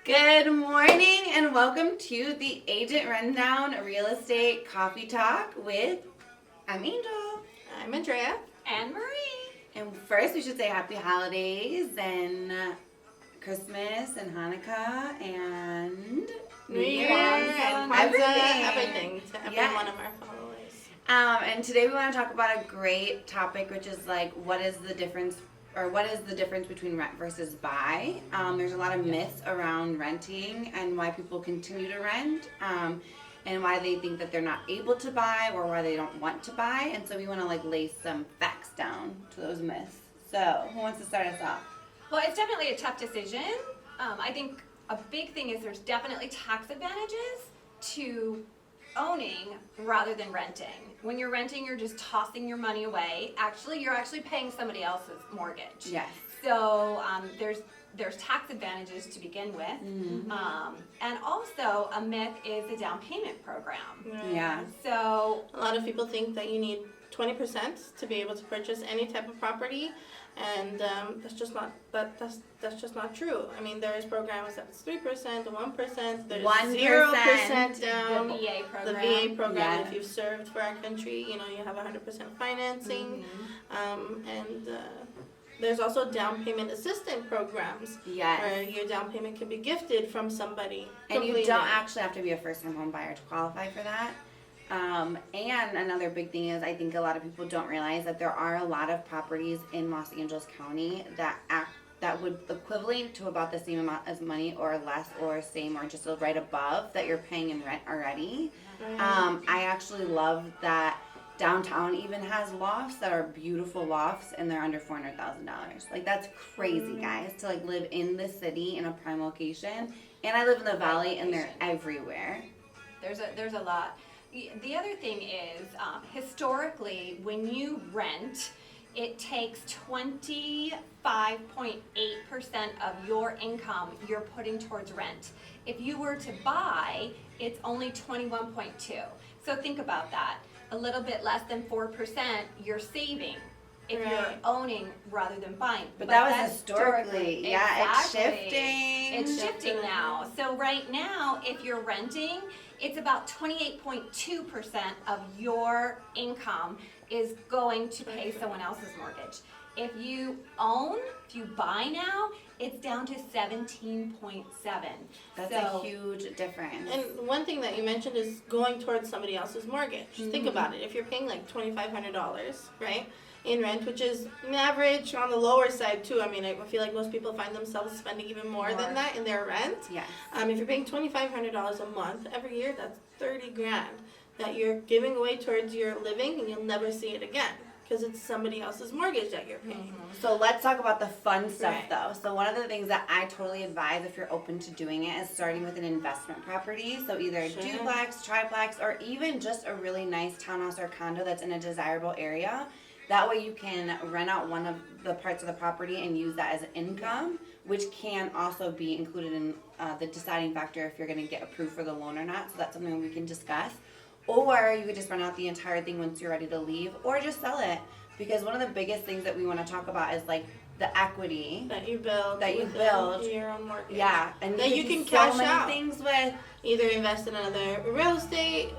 Good morning and welcome to the Agent Rundown Real Estate Coffee Talk I'm Angel. I'm Andrea. And Marie. And first we should say happy holidays and Christmas and Hanukkah and New Year and everything to every one of our followers. And today we want to talk about a great topic, which is like what is the difference between rent versus buy. There's a lot of myths around renting and why people continue to rent, and why they think that they're not able to buy or why they don't want to buy. And so we want to lay some facts down to those myths. So who wants to start us off? Well, it's definitely a tough decision. I think a big thing is there's definitely tax advantages to owning rather than renting. When you're renting, you're just tossing your money away. You're actually paying somebody else's mortgage. Yes. So there's tax advantages to begin with. Mm-hmm. And also a myth is the down payment program. Yeah. So a lot of people think that you need 20% to be able to purchase any type of property, and that's just not true. I mean, there's programs that's 3%, 1%, there's 0% down. The VA program. The VA program, Yes. if you've served for our country, you have 100% financing, and there's also down payment assistance programs. Yes. Where your down payment can be gifted from somebody. And you completely. don't actually have to be a first-time home buyer to qualify for that. And another big thing is I think a lot of people don't realize that there are a lot of properties in Los Angeles County that would equivalent to about the same amount as money or less or same or just right above that you're paying in rent already. I actually love that downtown even has lofts that are beautiful lofts and they're under $400,000. That's crazy, guys, to live in the city in a prime location. And I live in the valley and they're everywhere. There's a lot. The other thing is, historically, when you rent, it takes 25.8% of your income you're putting towards rent. If you were to buy, it's only 21.2%. So think about that. A little bit less than 4% you're saving if you're owning rather than buying. But that was historically. Yeah, exactly. It's shifting. It's shifting now. So right now, if you're renting, it's about 28.2% of your income is going to pay someone else's mortgage. If you buy now, it's down to 17.7%. That's a huge difference. And one thing that you mentioned is going towards somebody else's mortgage. Think about it. If you're paying $2,500, right, in rent, which is an average on the lower side too. I mean, I feel like most people find themselves spending even more than that in their rent. Yes. If you're paying $2,500 a month every year, that's $30,000 that you're giving away towards your living, and you'll never see it again because it's somebody else's mortgage that you're paying. So let's talk about the fun stuff though. So one of the things that I totally advise if you're open to doing it is starting with an investment property. So either a duplex, triplex, or even just a really nice townhouse or condo that's in a desirable area. That way you can rent out one of the parts of the property and use that as an income, which can also be included in the deciding factor if you're going to get approved for the loan or not. So that's something we can discuss. Or you could just rent out the entire thing once you're ready to leave, or just sell it. Because one of the biggest things that we want to talk about is the equity that you build your own mortgage. Yeah, and that you can cash out. Things with either invest in another real estate,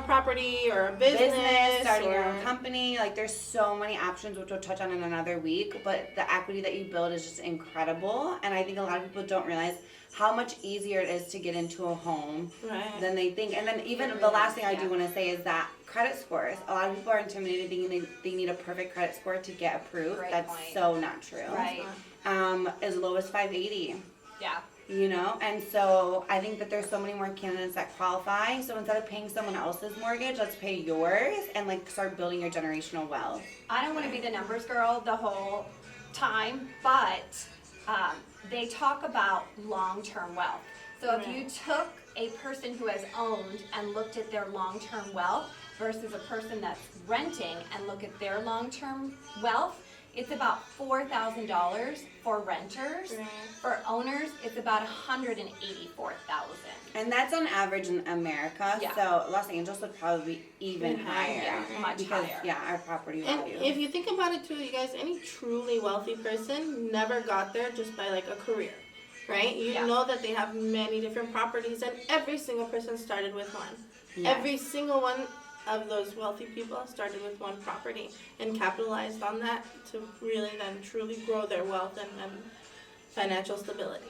property, or a business, starting your own company. There's so many options, which we'll touch on in another week. But the equity that you build is just incredible, and I think a lot of people don't realize how much easier it is to get into a home than they think. And then even the last thing I do want to say is that credit scores. A lot of people are intimidated thinking they need a perfect credit score to get approved. That's so not true. Right. As low as 580. Yeah. And so I think that there's so many more candidates that qualify. So instead of paying someone else's mortgage, let's pay yours and start building your generational wealth. I don't want to be the numbers girl the whole time, but they talk about long-term wealth. So if you took a person who has owned and looked at their long-term wealth versus a person that's renting and look at their long-term wealth, it's about $4,000 for renters. For owners, it's about $184,000. And that's on average in America. Yeah. So Los Angeles would probably be even higher. Much because, higher. Yeah, our property and value. If you think about it too, you guys, any truly wealthy person never got there just by a career. right? You Yeah. know that they have many different properties, and every single person started with one. Yes. Every single one of those wealthy people started with one property and capitalized on that to really then truly grow their wealth and financial stability.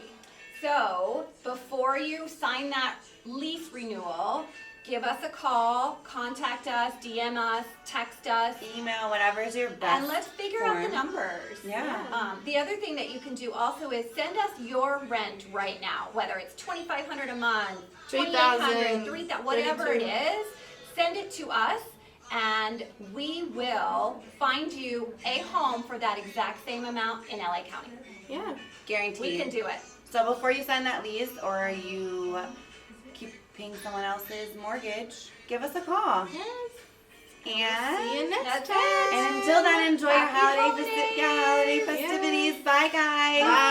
So, before you sign that lease renewal, give us a call, contact us, DM us, text us, Email, whatever's your best. and let's figure out the form. numbers. Yeah. The other thing that you can do also is send us your rent right now, whether it's $2,500 a month, $2,800, $3,000, whatever it 32. is. Send it to us, and we will find you a home for that exact same amount in LA County. Yeah. Guaranteed. We can do it. So before you sign that lease or you keep paying someone else's mortgage, give us a call. Yes. And See you next That's time. it. And until then, enjoy your Happy holiday holidays. festivities. Bye, guys. Bye.